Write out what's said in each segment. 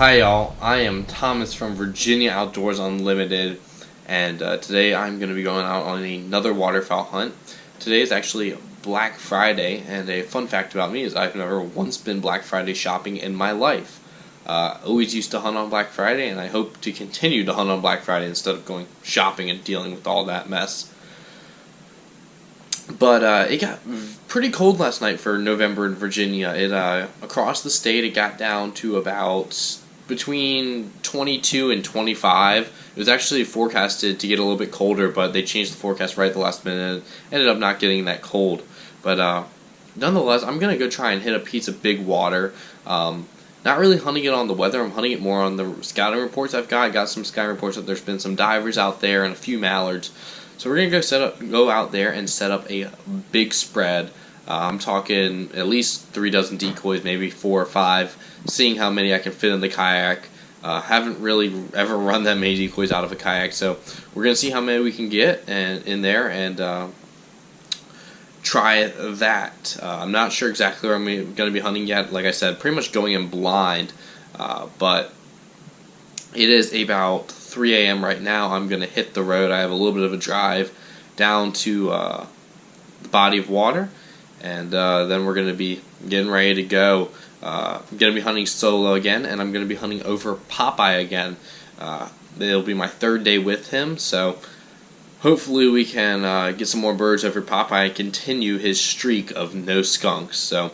Hi y'all, I am Thomas from Virginia Outdoors Unlimited, and today I'm going to be going out on another waterfowl hunt. Today is actually Black Friday, and a fun fact about me is I've never once been Black Friday shopping in my life. Always used to hunt on Black Friday, and I hope to continue to hunt on Black Friday instead of going shopping and dealing with all that mess. But it got pretty cold last night for November in Virginia. Across the state, it got down to about between 22 and 25. It was actually forecasted to get a little bit colder, but they changed the forecast right at the last minute. Ended up not getting that cold. But nonetheless, I'm going to go try and hit a piece of big water. Not really hunting it on the weather. I'm hunting it more on the scouting reports I've got. I got some scouting reports that there's been some divers out there and a few mallards. So we're going to go out there and set up a big spread. I'm talking at least 3 dozen decoys, maybe 4 or 5, seeing how many I can fit in the kayak. Haven't really ever run that many decoys out of a kayak, so we're going to see how many we can get in there and try that. I'm not sure exactly where I'm going to be hunting yet. Like I said, pretty much going in blind, but it is about 3 a.m. right now. I'm going to hit the road. I have a little bit of a drive down to the body of water, and then we're going to be getting ready to go. I'm going to be hunting solo again, and I'm going to be hunting over Popeye again. It'll be my 3rd day with him, so hopefully we can get some more birds over Popeye and continue his streak of no skunks. So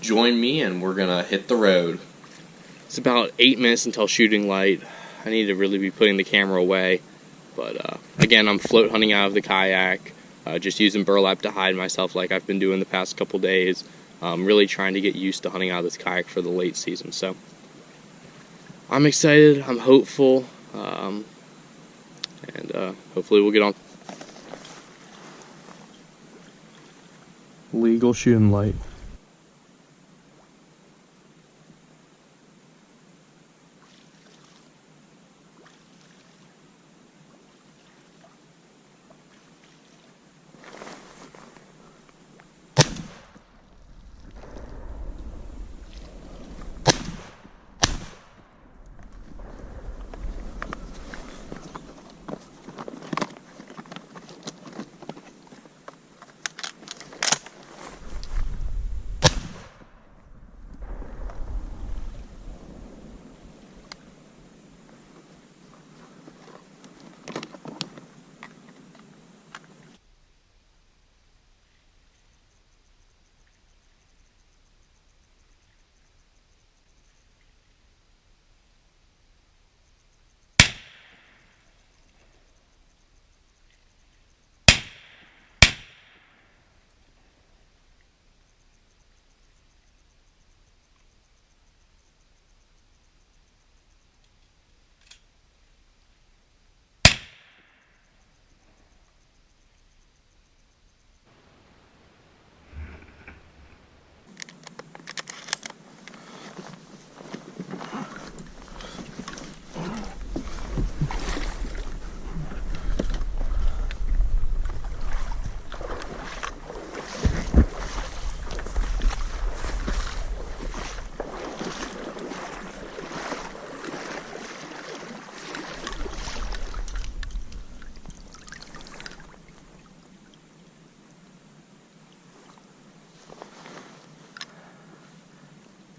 join me, and we're going to hit the road. It's about 8 minutes until shooting light. I need to really be putting the camera away, but again, I'm float hunting out of the kayak, just using burlap to hide myself like I've been doing the past couple days. Really trying to get used to hunting out of this kayak for the late season. So I'm excited, I'm hopeful, and hopefully we'll get on. Legal shooting light.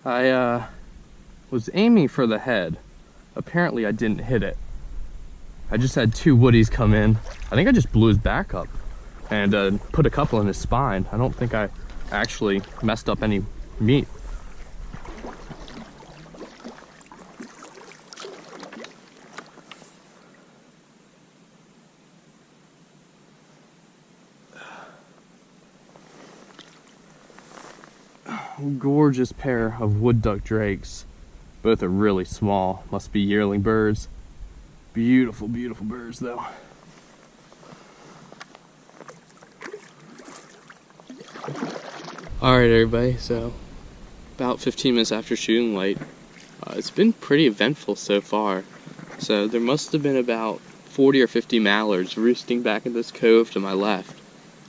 I was aiming for the head. Apparently I didn't hit it. I just had 2 woodies come in. I think I just blew his back up and put a couple in his spine. I don't think I actually messed up any meat. Gorgeous pair of wood duck drakes. Both are really small, must be yearling birds. Beautiful, beautiful birds though. Alright everybody, so about 15 minutes after shooting light, it's been pretty eventful so far. So there must have been about 40 or 50 mallards roosting back in this cove to my left.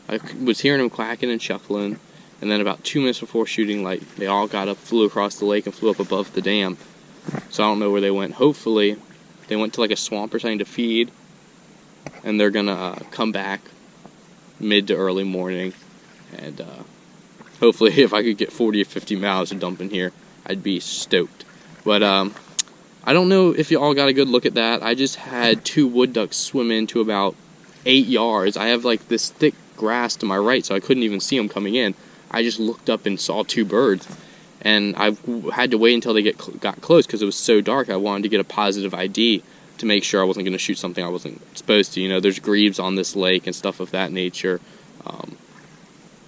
I was hearing them quacking and chuckling, and then about 2 minutes before shooting light, they all got up, flew across the lake, and flew up above the dam. So I don't know where they went. Hopefully they went to like a swamp or something to feed, and they're gonna come back mid to early morning, and hopefully if I could get 40 or 50 mouths to dump in here, I'd be stoked. But I don't know if you all got a good look at that. I just had 2 wood ducks swim into about 8 yards. I have like this thick grass to my right, so I couldn't even see them coming in. I just looked up and saw 2 birds, and I had to wait until they got close because it was so dark. I wanted to get a positive ID to make sure I wasn't going to shoot something I wasn't supposed to. You know, there's grebes on this lake and stuff of that nature.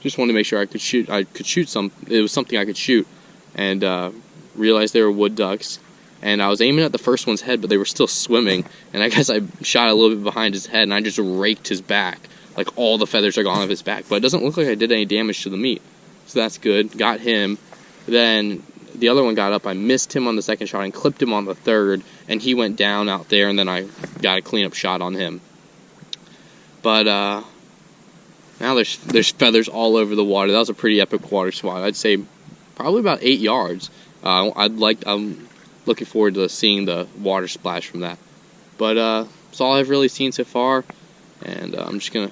Just wanted to make sure I could shoot. It was something I could shoot, and realized they were wood ducks. And I was aiming at the first one's head, but they were still swimming. And I guess I shot a little bit behind his head, and I just raked his back. Like, all the feathers are gone off his back. But it doesn't look like I did any damage to the meat. So that's good. Got him. Then the other one got up. I missed him on the second shot and clipped him on the third. And he went down out there, and then I got a cleanup shot on him. But now there's feathers all over the water. That was a pretty epic water swat. I'd say probably about 8 yards. I'm looking forward to seeing the water splash from that. But that's all I've really seen so far, and I'm just gonna,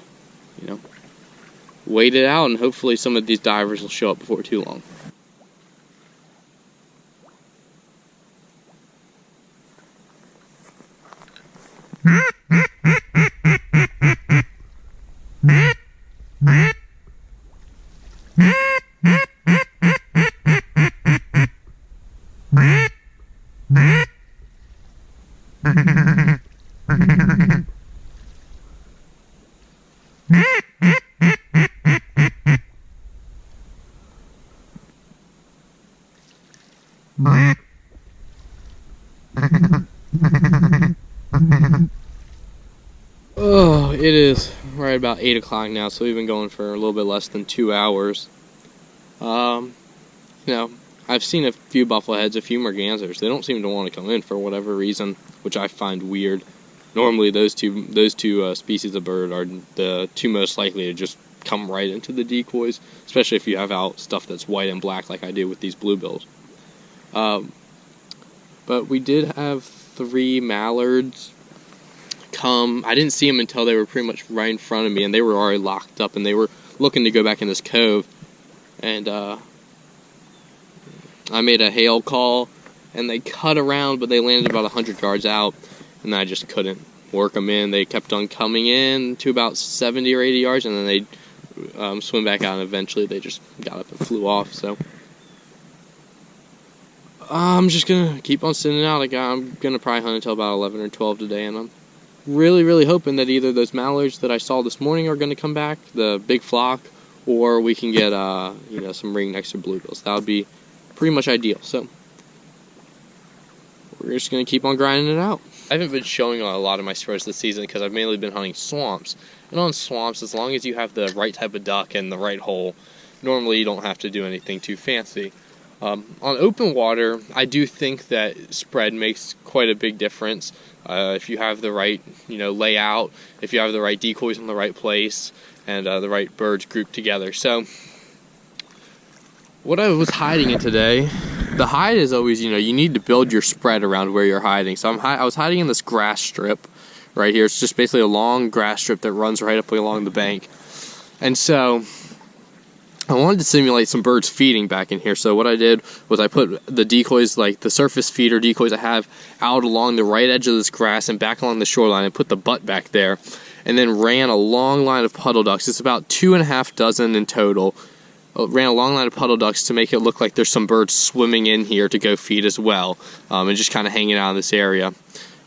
wait it out, and hopefully some of these divers will show up before too long. Oh, it is right about 8 o'clock now, so we've been going for a little bit less than 2 hours. I've seen a few buffleheads, a few mergansers. They don't seem to want to come in for whatever reason, which I find weird. Normally, those two species of bird are the two most likely to just come right into the decoys, especially if you have out stuff that's white and black like I do with these bluebills. But we did have 3 mallards come. I didn't see them until they were pretty much right in front of me, and they were already locked up, and they were looking to go back in this cove. And I made a hail call, and they cut around, but they landed about 100 yards out, and I just couldn't work them in. They kept on coming in to about 70 or 80 yards, and then they'd swim back out, and eventually they just got up and flew off. So I'm just gonna keep on sending out. I'm gonna probably hunt until about 11 or 12 today, and I'm really, really hoping that either those mallards that I saw this morning are gonna come back, the big flock, or we can get some ring-necks or bluebills. That would be pretty much ideal. So we're just gonna keep on grinding it out. I haven't been showing a lot of my spreads this season because I've mainly been hunting swamps. And on swamps, as long as you have the right type of duck and the right hole, normally you don't have to do anything too fancy. On open water, I do think that spread makes quite a big difference. If you have the right, layout, if you have the right decoys in the right place, and the right birds grouped together. So what I was hiding in today, the hide is always, you need to build your spread around where you're hiding. So I was hiding in this grass strip right here. It's just basically a long grass strip that runs right up along the bank. And so I wanted to simulate some birds feeding back in here. So what I did was I put the decoys, like the surface feeder decoys I have, out along the right edge of this grass and back along the shoreline, and put the butt back there. And then ran a long line of puddle ducks. It's about 2.5 dozen in total. Ran a long line of puddle ducks to make it look like there's some birds swimming in here to go feed as well, and just kind of hanging out in this area.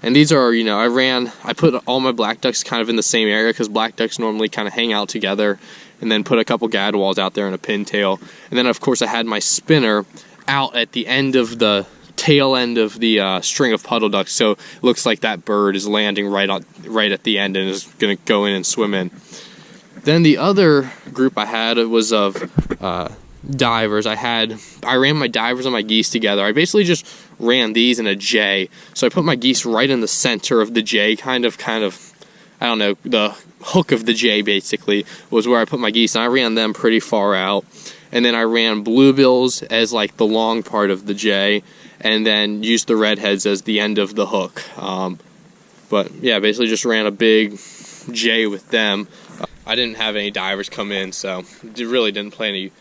And these are, I put all my black ducks kind of in the same area because black ducks normally kind of hang out together, and then put a couple gadwalls out there and a pintail. And then, of course, I had my spinner out at the end of the tail end of the string of puddle ducks, so it looks like that bird is landing right at the end and is going to go in and swim in. Then the other group I had was of divers. I ran my divers and my geese together. I basically just ran these in a J. So I put my geese right in the center of the J, kind of, I don't know, the hook of the J basically was where I put my geese, and I ran them pretty far out. And then I ran bluebills as like the long part of the J, and then used the redheads as the end of the hook. But yeah, basically just ran a big J with them. I didn't have any divers come in, so it really didn't play any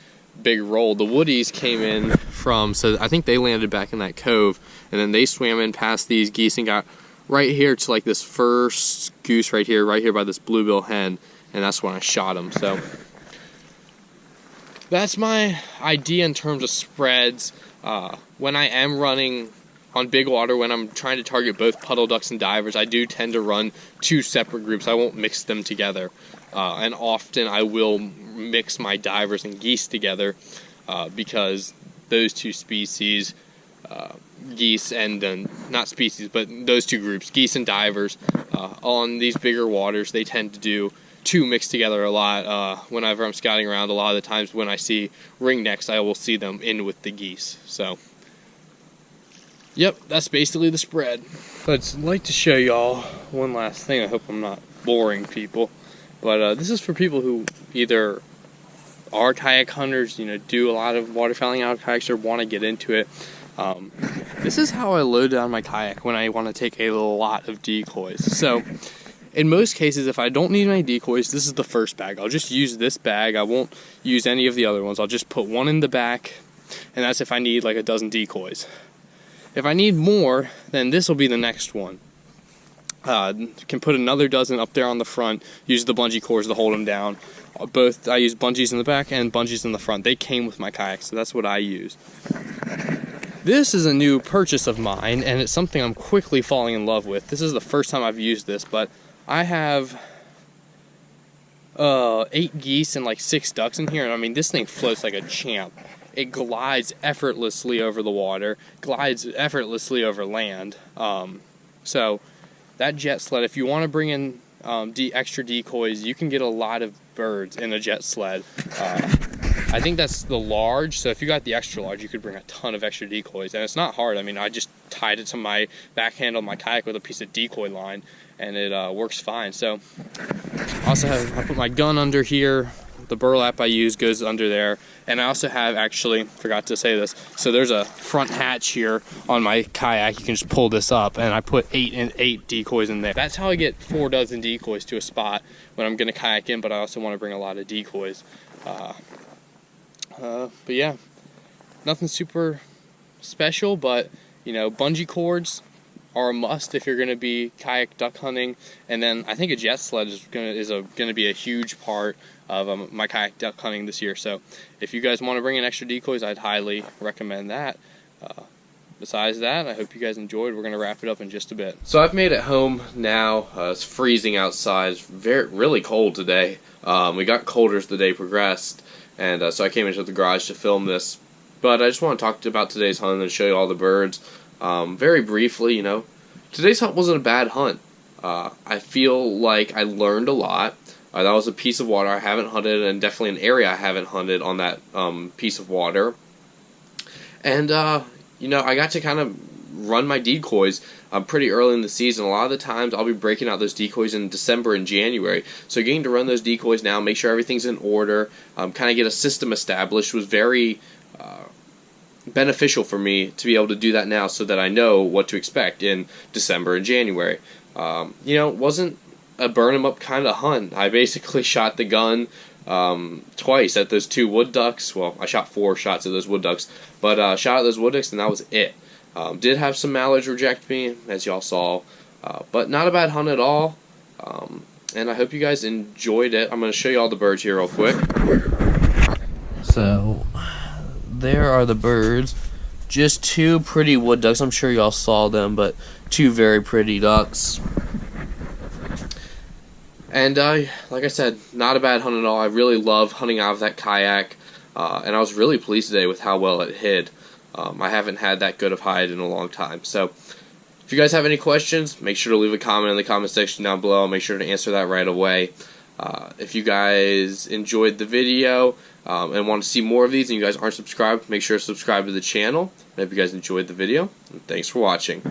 big role. The woodies came in from, so I think they landed back in that cove, and then they swam in past these geese and got right here to like this first goose right here by this bluebill hen, and that's when I shot him. So that's my idea in terms of spreads. When I am running on big water, when I'm trying to target both puddle ducks and divers, I do tend to run two separate groups. I won't mix them together. And often I will mix my divers and geese together because those two species, geese and not species, but those two groups, geese and divers, on these bigger waters, they tend to do two mixed together a lot. Whenever I'm scouting around, a lot of the times when I see ringnecks, I will see them in with the geese. So yep, that's basically the spread. But I'd like to show y'all one last thing. I hope I'm not boring people. But this is for people who either are kayak hunters, do a lot of waterfowling out of kayaks or want to get into it. This is how I load down my kayak when I want to take a lot of decoys. So in most cases, if I don't need any decoys, this is the first bag. I'll just use this bag. I won't use any of the other ones. I'll just put one in the back, and that's if I need like a dozen decoys. If I need more, then this will be the next one. Can put another dozen up there on the front, use the bungee cords to hold them down. I use bungees in the back and bungees in the front. They came with my kayak, so that's what I use. This is a new purchase of mine, and it's something I'm quickly falling in love with. This is the first time I've used this, but I have 8 geese and like 6 ducks in here, and I mean, this thing floats like a champ. It glides effortlessly over the water, glides effortlessly over land. So that jet sled, if you want to bring in extra decoys, you can get a lot of birds in a jet sled. I think that's the large, so if you got the extra large, you could bring a ton of extra decoys. And it's not hard. I mean, I just tied it to my back handle of my kayak with a piece of decoy line, and it works fine. So I put my gun under here. The burlap I use goes under there, and I also have, actually forgot to say this, so there's a front hatch here on my kayak. You can just pull this up, and I put 8 decoys in there. That's how I get 4 dozen decoys to a spot when I'm gonna kayak in, but I also want to bring a lot of decoys. But yeah, nothing super special, but bungee cords are a must if you're going to be kayak duck hunting, and then I think a jet sled is going to be a huge part of my kayak duck hunting this year. So if you guys want to bring in extra decoys, I'd highly recommend that. Besides that, I hope you guys enjoyed. We're going to wrap it up in just a bit. So I've made it home now. It's freezing outside. It's really cold today. We got colder as the day progressed, and so I came into the garage to film this. But I just want to talk about today's hunt and show you all the birds. Very briefly, today's hunt wasn't a bad hunt. I feel like I learned a lot. That was a piece of water I haven't hunted, and definitely an area I haven't hunted on that piece of water. And, I got to kind of run my decoys pretty early in the season. A lot of the times I'll be breaking out those decoys in December and January. So getting to run those decoys now, make sure everything's in order, kind of get a system established was very beneficial for me to be able to do that now, so that I know what to expect in December and January. It wasn't a burn 'em up kind of hunt. I basically shot the gun twice at those 2 wood ducks. Well, I shot 4 shots at those wood ducks, but shot at those wood ducks, and that was it. Did have some mallards reject me, as y'all saw, but not a bad hunt at all. And I hope you guys enjoyed it. I'm going to show you all the birds here real quick. So there are the birds. Just 2 pretty wood ducks. I'm sure y'all saw them, but 2 very pretty ducks. And like I said, not a bad hunt at all. I really love hunting out of that kayak, and I was really pleased today with how well it hid. I haven't had that good of hide in a long time. So if you guys have any questions, make sure to leave a comment in the comment section down below. I'll make sure to answer that right away. If you guys enjoyed the video and want to see more of these, and you guys aren't subscribed, make sure to subscribe to the channel. I hope you guys enjoyed the video, and thanks for watching.